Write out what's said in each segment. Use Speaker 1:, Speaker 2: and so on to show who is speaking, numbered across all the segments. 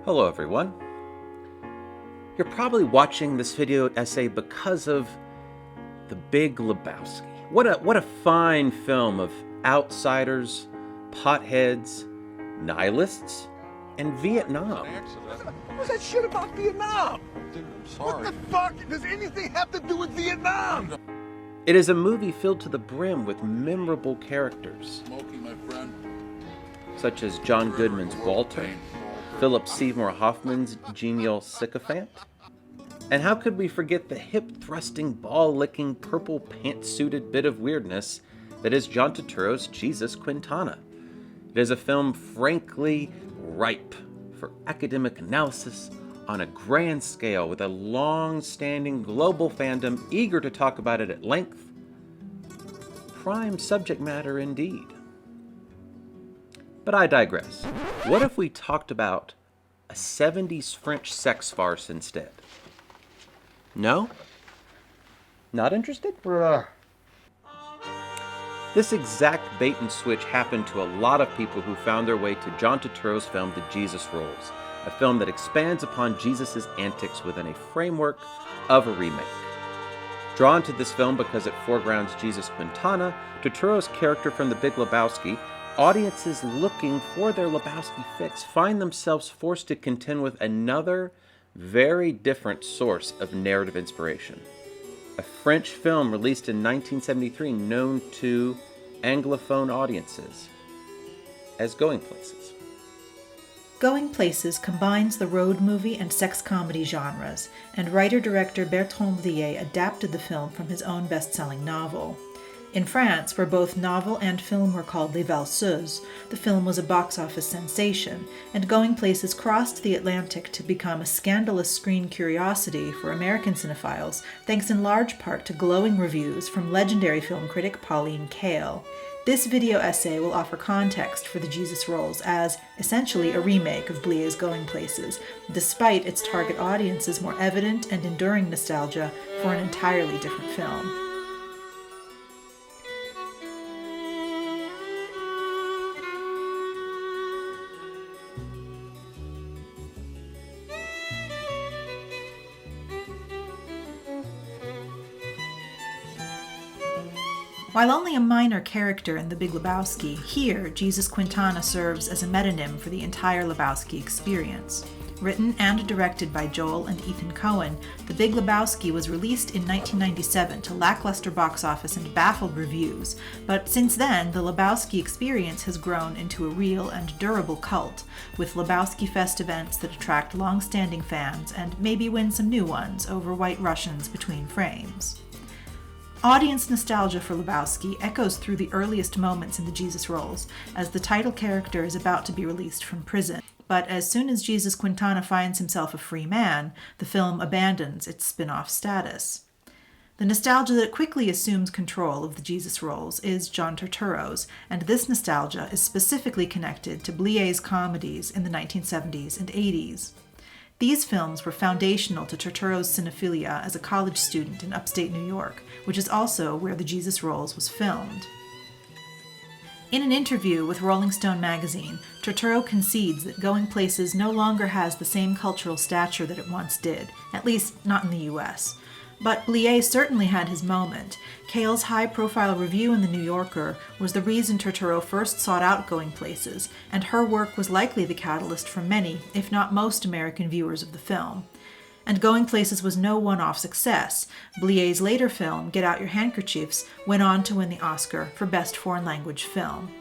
Speaker 1: Hello everyone. You're probably watching this video essay because of The Big Lebowski. What a fine film of outsiders, potheads, nihilists, and Vietnam.
Speaker 2: What was that shit about Vietnam?
Speaker 3: Dude, I'm sorry.
Speaker 2: What the fuck does anything have to do with Vietnam?
Speaker 1: It is a movie filled to the brim with memorable characters,
Speaker 3: Smokey, my friend.
Speaker 1: such as John Goodman's Walter, Philip Seymour Hoffman's genial sycophant. And how could we forget the hip-thrusting, ball-licking, purple pant-suited bit of weirdness that is John Turturro's Jesus Quintana? It is a film frankly ripe for academic analysis on a grand scale, with a long-standing global fandom eager to talk about it at length. Prime subject matter indeed. But I digress. What if we talked about a 70s French sex farce instead? No? Not interested? This exact bait and switch happened to a lot of people who found their way to John Turturro's film The Jesus Rolls, a film that expands upon Jesus' antics within a framework of a remake. Drawn to this film because it foregrounds Jesus Quintana, Turturro's character from The Big Lebowski, audiences looking for their Lebowski fix find themselves forced to contend with another, very different source of narrative inspiration. A French film released in 1973 known to Anglophone audiences as Going Places.
Speaker 4: Going Places combines the road movie and sex comedy genres, and writer-director Bertrand Blier adapted the film from his own best-selling novel. In France, where both novel and film were called Les Valseuses, the film was a box office sensation, and Going Places crossed the Atlantic to become a scandalous screen curiosity for American cinephiles, thanks in large part to glowing reviews from legendary film critic Pauline Kael. This video essay will offer context for the Jesus Rolls as essentially a remake of Blier's Going Places, despite its target audience's more evident and enduring nostalgia for an entirely different film. While only a minor character in The Big Lebowski, here Jesus Quintana serves as a metonym for the entire Lebowski experience. Written and directed by Joel and Ethan Coen, The Big Lebowski was released in 1997 to lackluster box office and baffled reviews, but since then, the Lebowski experience has grown into a real and durable cult, with Lebowski Fest events that attract long-standing fans and maybe win some new ones over White Russians between frames. Audience nostalgia for Lebowski echoes through the earliest moments in the Jesus Rolls, as the title character is about to be released from prison. But as soon as Jesus Quintana finds himself a free man, the film abandons its spin-off status. The nostalgia that quickly assumes control of the Jesus Rolls is John Turturro's, and this nostalgia is specifically connected to Blier's comedies in the 1970s and 80s. These films were foundational to Turturro's cinephilia as a college student in upstate New York, which is also where The Jesus Rolls was filmed. In an interview with Rolling Stone magazine, Turturro concedes that Going Places no longer has the same cultural stature that it once did, at least not in the US. But Blier certainly had his moment. Kael's high-profile review in The New Yorker was the reason Turturro first sought out Going Places, and her work was likely the catalyst for many, if not most, American viewers of the film. And Going Places was no one-off success. Blier's later film, Get Out Your Handkerchiefs, went on to win the Oscar for Best Foreign Language Film.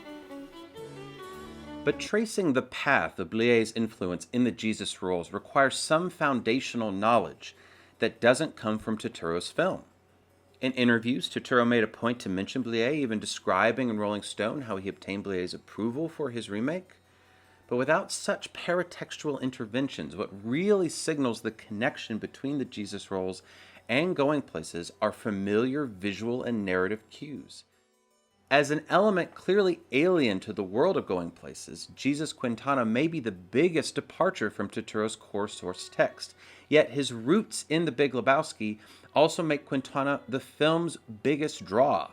Speaker 1: But tracing the path of Blier's influence in the Jesus Rolls requires some foundational knowledge that doesn't come from Turturro's film. In interviews, Turturro made a point to mention Blier, even describing in Rolling Stone how he obtained Blier's approval for his remake. But without such paratextual interventions, what really signals the connection between the Jesus Rolls and Going Places are familiar visual and narrative cues. As an element clearly alien to the world of Going Places, Jesus Quintana may be the biggest departure from Turturro's core source text, yet his roots in The Big Lebowski also make Quintana the film's biggest draw.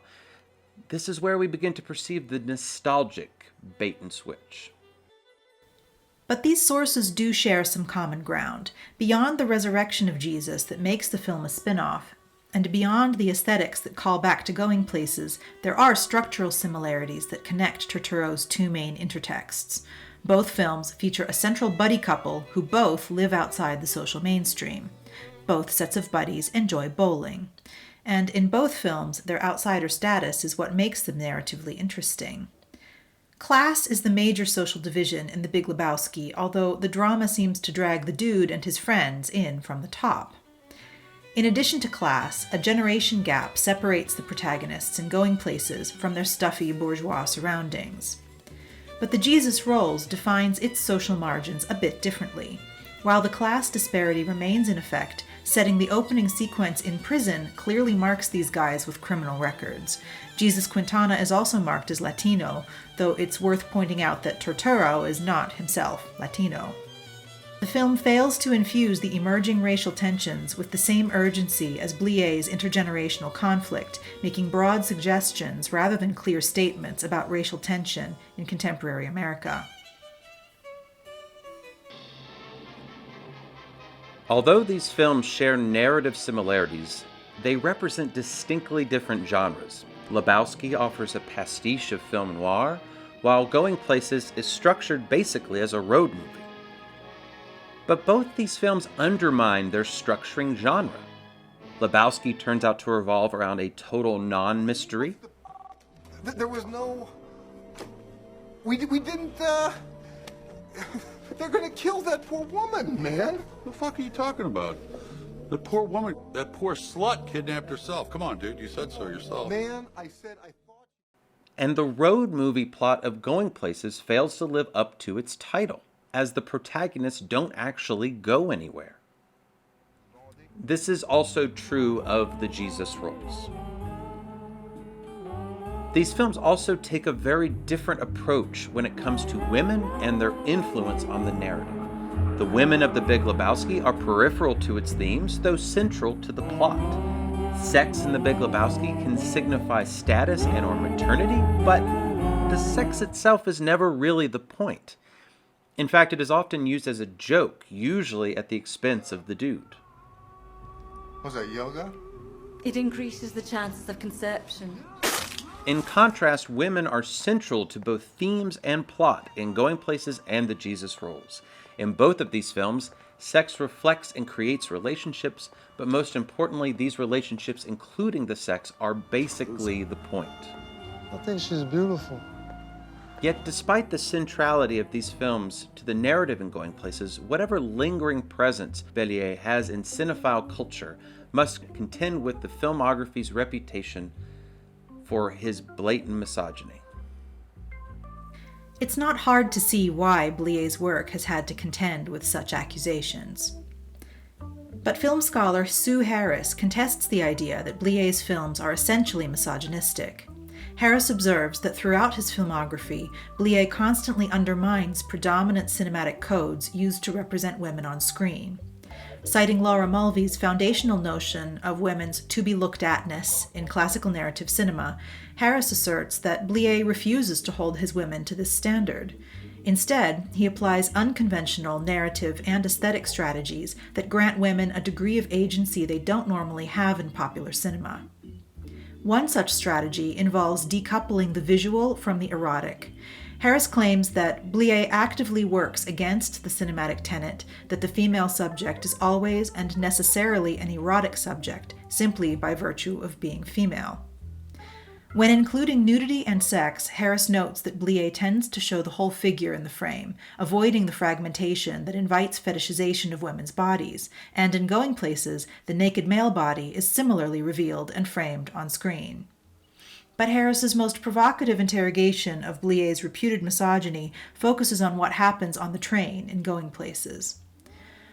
Speaker 1: This is where we begin to perceive the nostalgic bait and switch.
Speaker 4: But these sources do share some common ground. Beyond the resurrection of Jesus that makes the film a spin-off, and beyond the aesthetics that call back to Going Places, there are structural similarities that connect Turturro's two main intertexts. Both films feature a central buddy couple who both live outside the social mainstream. Both sets of buddies enjoy bowling. And in both films, their outsider status is what makes them narratively interesting. Class is the major social division in The Big Lebowski, although the drama seems to drag the dude and his friends in from the top. In addition to class, a generation gap separates the protagonists in Going Places from their stuffy bourgeois surroundings. But the Jesus Rolls defines its social margins a bit differently. While the class disparity remains in effect, setting the opening sequence in prison clearly marks these guys with criminal records. Jesus Quintana is also marked as Latino, though it's worth pointing out that Turturro is not himself Latino. The film fails to infuse the emerging racial tensions with the same urgency as Blier's intergenerational conflict, making broad suggestions rather than clear statements about racial tension in contemporary America.
Speaker 1: Although these films share narrative similarities, they represent distinctly different genres. Lebowski offers a pastiche of film noir, while Going Places is structured basically as a road movie. But both these films undermine their structuring genre. Lebowski turns out to revolve around a total non-mystery.
Speaker 2: There was no... We didn't, They're gonna kill that poor woman, man.
Speaker 3: The fuck are you talking about? The poor woman, that poor slut kidnapped herself. Come on, dude, you said so yourself.
Speaker 2: Man, I said I thought...
Speaker 1: And the road movie plot of Going Places fails to live up to its title, as the protagonists don't actually go anywhere. This is also true of the Jesus Rolls. These films also take a very different approach when it comes to women and their influence on the narrative. The women of The Big Lebowski are peripheral to its themes, though central to the plot. Sex in The Big Lebowski can signify status and or maternity, but the sex itself is never really the point. In fact, it is often used as a joke, usually at the expense of the dude.
Speaker 2: Was that yoga?
Speaker 5: It increases the chances of conception.
Speaker 1: In contrast, women are central to both themes and plot in Going Places and the Jesus Rolls. In both of these films, sex reflects and creates relationships, but most importantly, these relationships, including the sex, are basically the point.
Speaker 6: I think she's beautiful.
Speaker 1: Yet, despite the centrality of these films to the narrative in Going Places, whatever lingering presence Bellier has in cinephile culture must contend with the filmography's reputation for his blatant misogyny.
Speaker 4: It's not hard to see why Blier's work has had to contend with such accusations. But film scholar Sue Harris contests the idea that Blier's films are essentially misogynistic. Harris observes that throughout his filmography, Blier constantly undermines predominant cinematic codes used to represent women on screen. Citing Laura Mulvey's foundational notion of women's to-be-looked-atness in classical narrative cinema, Harris asserts that Blier refuses to hold his women to this standard. Instead, he applies unconventional narrative and aesthetic strategies that grant women a degree of agency they don't normally have in popular cinema. One such strategy involves decoupling the visual from the erotic. Harris claims that Blier actively works against the cinematic tenet that the female subject is always and necessarily an erotic subject, simply by virtue of being female. When including nudity and sex, Harris notes that Blier tends to show the whole figure in the frame, avoiding the fragmentation that invites fetishization of women's bodies, and in Going Places, the naked male body is similarly revealed and framed on screen. But Harris's most provocative interrogation of Blier's reputed misogyny focuses on what happens on the train in Going Places.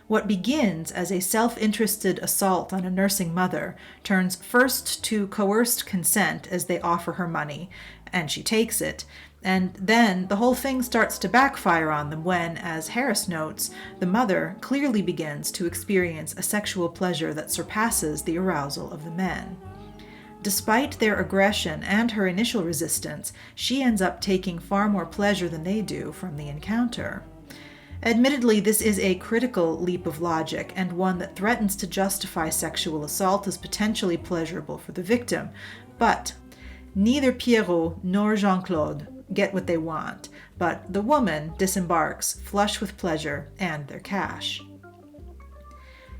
Speaker 4: What begins as a self-interested assault on a nursing mother turns first to coerced consent as they offer her money, and she takes it, and then the whole thing starts to backfire on them when, as Harris notes, the mother clearly begins to experience a sexual pleasure that surpasses the arousal of the men. Despite their aggression and her initial resistance, she ends up taking far more pleasure than they do from the encounter. Admittedly, this is a critical leap of logic, and one that threatens to justify sexual assault as potentially pleasurable for the victim. But neither Pierrot nor Jean-Claude get what they want, but the woman disembarks, flush with pleasure and their cash.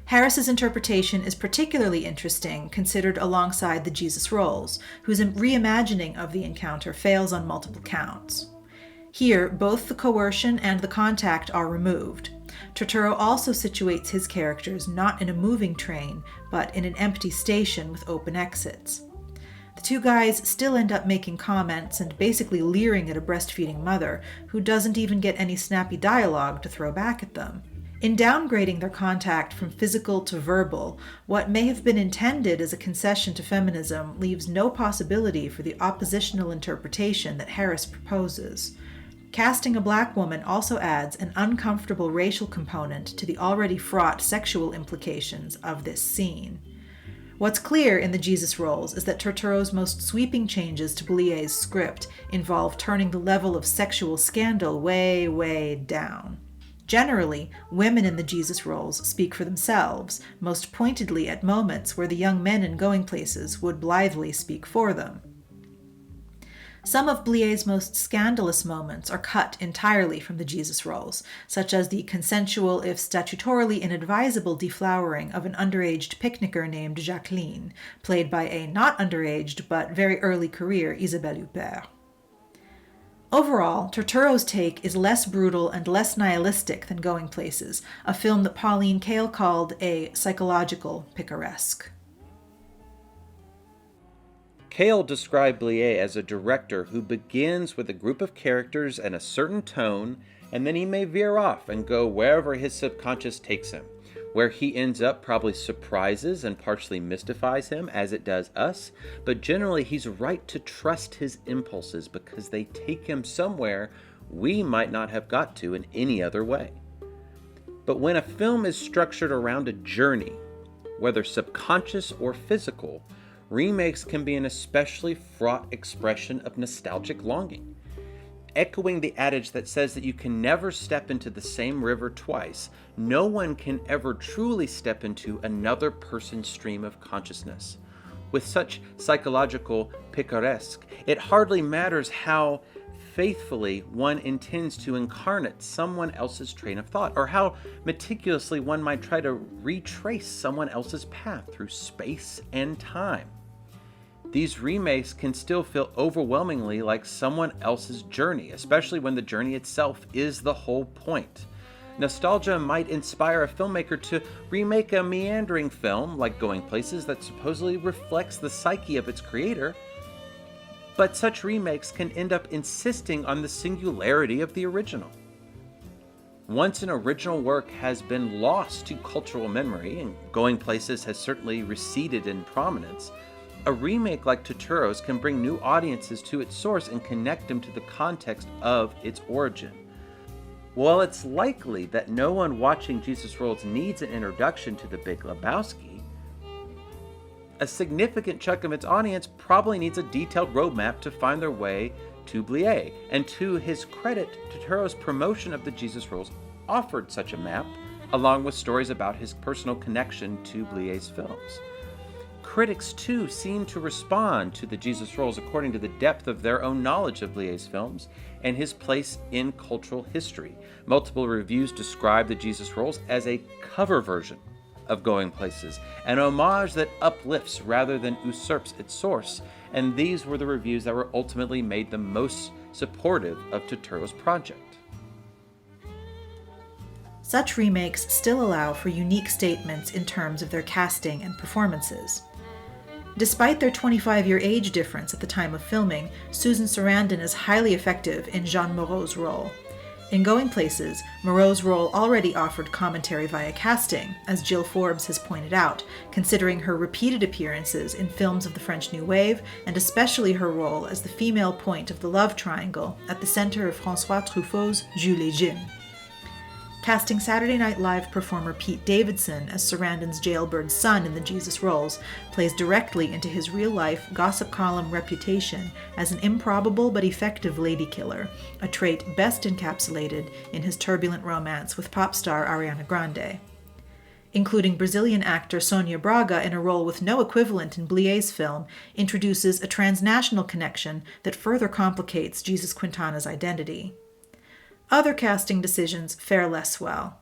Speaker 4: Harris's interpretation is particularly interesting considered alongside the Jesus Rolls, whose reimagining of the encounter fails on multiple counts. Here, both the coercion and the contact are removed. Turturro also situates his characters not in a moving train, but in an empty station with open exits. The two guys still end up making comments and basically leering at a breastfeeding mother, who doesn't even get any snappy dialogue to throw back at them. In downgrading their contact from physical to verbal, what may have been intended as a concession to feminism leaves no possibility for the oppositional interpretation that Harris proposes. Casting a black woman also adds an uncomfortable racial component to the already fraught sexual implications of this scene. What's clear in the Jesus Rolls is that Turturro's most sweeping changes to Blier's script involve turning the level of sexual scandal way, way down. Generally, women in the Jesus Rolls speak for themselves, most pointedly at moments where the young men in Going Places would blithely speak for them. Some of Blier's most scandalous moments are cut entirely from the Jesus Rolls, such as the consensual, if statutorily inadvisable, deflowering of an underaged picnicker named Jacqueline, played by a not underaged but very early career Isabelle Huppert. Overall, Turturro's take is less brutal and less nihilistic than Going Places, a film that Pauline Kael called a psychological picaresque.
Speaker 1: Kael described Blier as a director who begins with a group of characters and a certain tone, and then he may veer off and go wherever his subconscious takes him. Where he ends up probably surprises and partially mystifies him, as it does us, but generally he's right to trust his impulses because they take him somewhere we might not have got to in any other way. But when a film is structured around a journey, whether subconscious or physical, remakes can be an especially fraught expression of nostalgic longing. Echoing the adage that says that you can never step into the same river twice, no one can ever truly step into another person's stream of consciousness. With such psychological picaresque, it hardly matters how faithfully one intends to incarnate someone else's train of thought, or how meticulously one might try to retrace someone else's path through space and time. These remakes can still feel overwhelmingly like someone else's journey, especially when the journey itself is the whole point. Nostalgia might inspire a filmmaker to remake a meandering film like Going Places that supposedly reflects the psyche of its creator, but such remakes can end up insisting on the singularity of the original. Once an original work has been lost to cultural memory, and Going Places has certainly receded in prominence, a remake like Turturro's can bring new audiences to its source and connect them to the context of its origin. While it's likely that no one watching Jesus Rolls needs an introduction to The Big Lebowski, a significant chunk of its audience probably needs a detailed roadmap to find their way to Blier, and to his credit, Turturro's promotion of the Jesus Rolls offered such a map, along with stories about his personal connection to Blier's films. Critics, too, seem to respond to the Jesus Rolls according to the depth of their own knowledge of Blier's films and his place in cultural history. Multiple reviews describe the Jesus Rolls as a cover version of Going Places, an homage that uplifts rather than usurps its source, and these were the reviews that were ultimately made the most supportive of Turturro's project.
Speaker 4: Such remakes still allow for unique statements in terms of their casting and performances. Despite their 25-year age difference at the time of filming, Susan Sarandon is highly effective in Jean Moreau's role. In Going Places, Moreau's role already offered commentary via casting, as Jill Forbes has pointed out, considering her repeated appearances in films of the French New Wave, and especially her role as the female point of the love triangle at the center of François Truffaut's Jules et Jim. Casting Saturday Night Live performer Pete Davidson as Sarandon's jailbird's son in the Jesus roles plays directly into his real-life gossip column reputation as an improbable but effective lady killer, a trait best encapsulated in his turbulent romance with pop star Ariana Grande. Including Brazilian actor Sonia Braga in a role with no equivalent in Blier's film, introduces a transnational connection that further complicates Jesus Quintana's identity. Other casting decisions fare less well.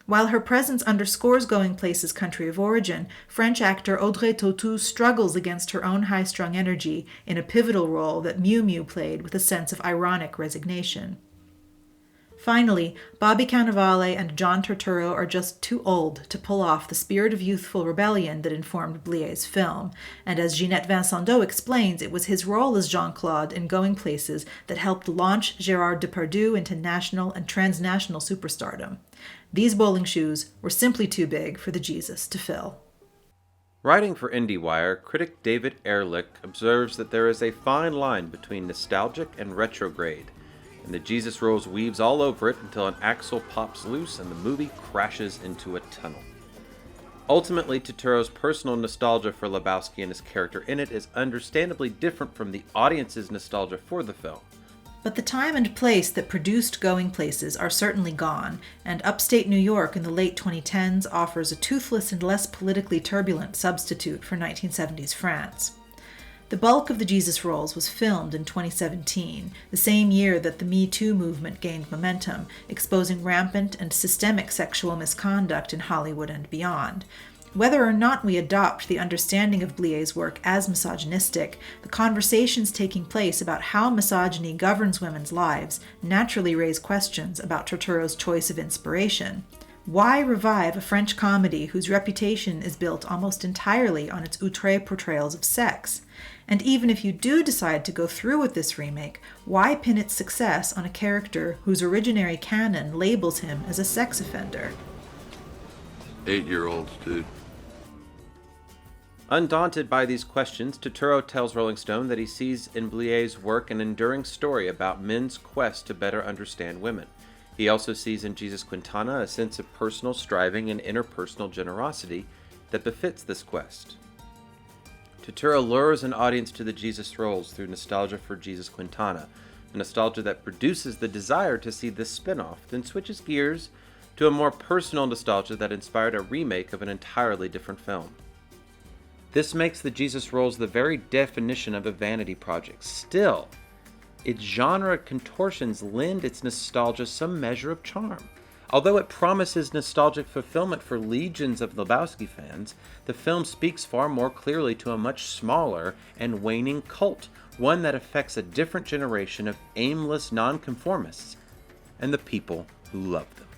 Speaker 4: While her presence underscores Going Place's country of origin, French actor Audrey Tautou struggles against her own high-strung energy in a pivotal role that Miu Miu played with a sense of ironic resignation. Finally, Bobby Cannavale and John Turturro are just too old to pull off the spirit of youthful rebellion that informed Blier's film, and as Ginette Vincendot explains, it was his role as Jean-Claude in Going Places that helped launch Gérard Depardieu into national and transnational superstardom. These bowling shoes were simply too big for the Jesus to fill.
Speaker 1: Writing for IndieWire, critic David Ehrlich observes that there is a fine line between nostalgic and retrograde, and the Jesus rolls weaves all over it until an axle pops loose and the movie crashes into a tunnel. Ultimately, Turturro's personal nostalgia for Lebowski and his character in it is understandably different from the audience's nostalgia for the film.
Speaker 4: But the time and place that produced Going Places are certainly gone, and upstate New York in the late 2010s offers a toothless and less politically turbulent substitute for 1970s France. The bulk of the Jesus Rolls was filmed in 2017, the same year that the Me Too movement gained momentum, exposing rampant and systemic sexual misconduct in Hollywood and beyond. Whether or not we adopt the understanding of Blier's work as misogynistic, the conversations taking place about how misogyny governs women's lives naturally raise questions about Turturro's choice of inspiration. Why revive a French comedy whose reputation is built almost entirely on its outré portrayals of sex? And even if you do decide to go through with this remake, why pin its success on a character whose originary canon labels him as a sex offender?
Speaker 3: 8-year-olds, dude.
Speaker 1: Undaunted by these questions, Turturro tells Rolling Stone that he sees in Blier's work an enduring story about men's quest to better understand women. He also sees in Jesus Quintana a sense of personal striving and interpersonal generosity that befits this quest. Turturro lures an audience to the Jesus Rolls through nostalgia for Jesus Quintana, a nostalgia that produces the desire to see this spin-off, then switches gears to a more personal nostalgia that inspired a remake of an entirely different film. This makes the Jesus Rolls the very definition of a vanity project. Still, its genre contortions lend its nostalgia some measure of charm. Although it promises nostalgic fulfillment for legions of Lebowski fans, the film speaks far more clearly to a much smaller and waning cult, one that affects a different generation of aimless nonconformists and the people who love them.